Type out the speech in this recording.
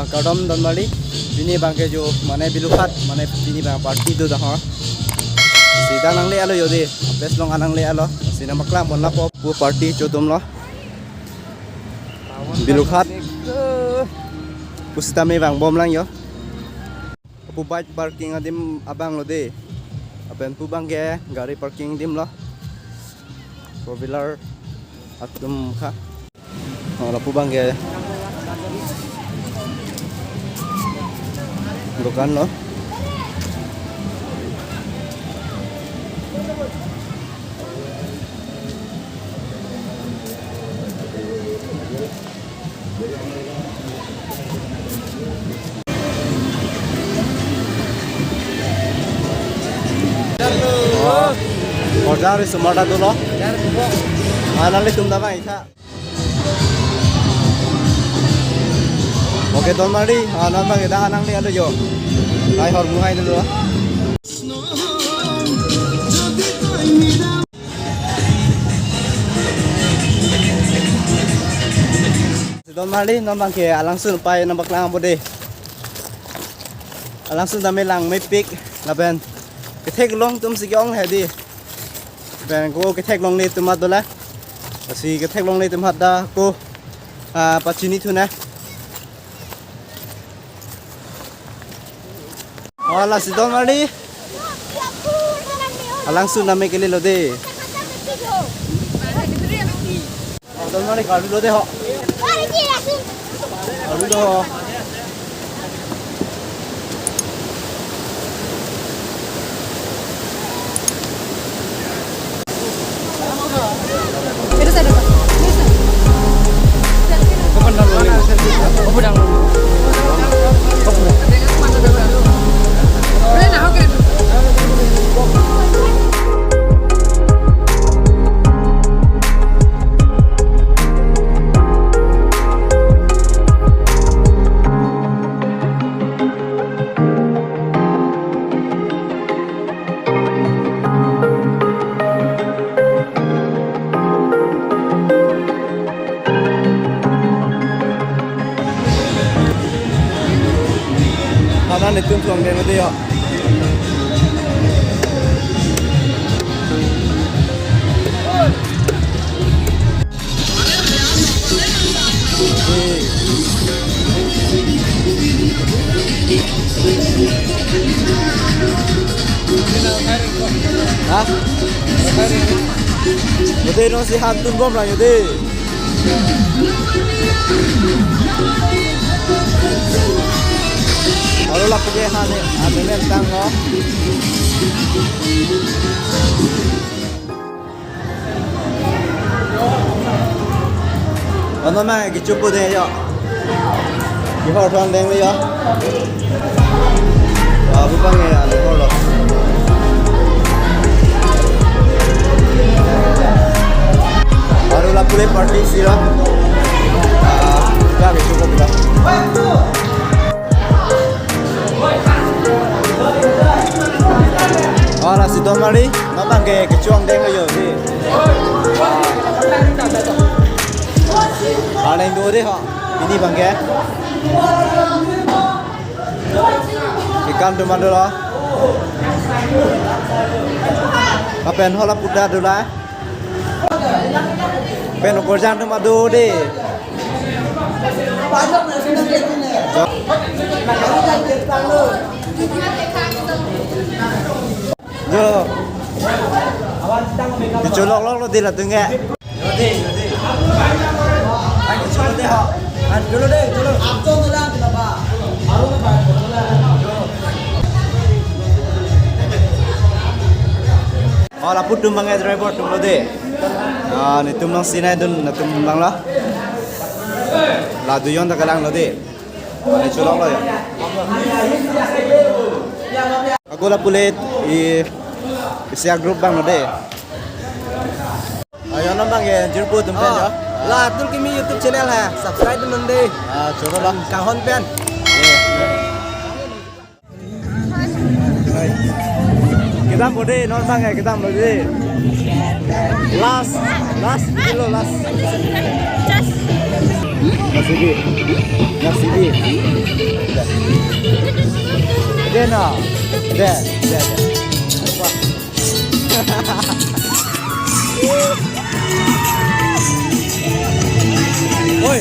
Kadam dan Bali bini bangke jo mana bilukat mana bini bang party do dah sida nang le alo yodi bes long anang le alo sina makla mon la po pu party jo dum lo bilukat pusta me bang bom lang yo pu bike parking adim abang lo de aben pu bangke gari parking dim lo four wheeler atum kha la pu bangke dukan lo order semua dah dulu nanti tunda bang isa oke ton mari non bang kita anang ni ada jo lai hor muhai dulu ton mari non bang ke langsung pai nambak lang bode langsung dame lang may pick laben ketek long tum sigyong hedi ben ko ketek long ni tumat dola si ketek long ni tumat da ko pachini thuna Wala si Don Mari langsung name ke lo de Don Mari kalu lo de ho kalu do Hanan itu tuang dengan dia. Hah? Yaudah no si hantun bom lah yaudah. Kalau lah pergi hane, ada mentang oh. Ano mang gicupo deh yo. Gihor tuan deng yo. Bukan ya, lekor lo. Baru lah pulih party sih lo. Ya gicupo kita. Lah si Don Mari, nonton ke kecuang deng ayo sih. Ada yang dua deh ha, ini bangke. Ikan tu mana dulu? Kapan hola puda dulu? Pen ukurjan tu mana dulu deh? Jo, dicolok lo di lah tengah. Yaudah. Ayo colok deh ha. Dulu deh, colok. Abjong tu lah kenapa? Baru apa? Oh, laput tumbang ya driver tum lo deh. Ni tumbang sini dun, na tumbang lah. Ladu yon tak kalang lo deh. Ayo colok lo ya. Aku lah pulit isi grup bang lo deh. Ayo nambang ya jurpu tumpen ya. Lah tuh kimi YouTube channel ha, subscribe temen deh. Coba lah kahon pen. Kita mau deh nambang ya kita mau deh. Last dulu last. Just. Nasibi. Nasibi. Dena. Deh. Wah. Woi.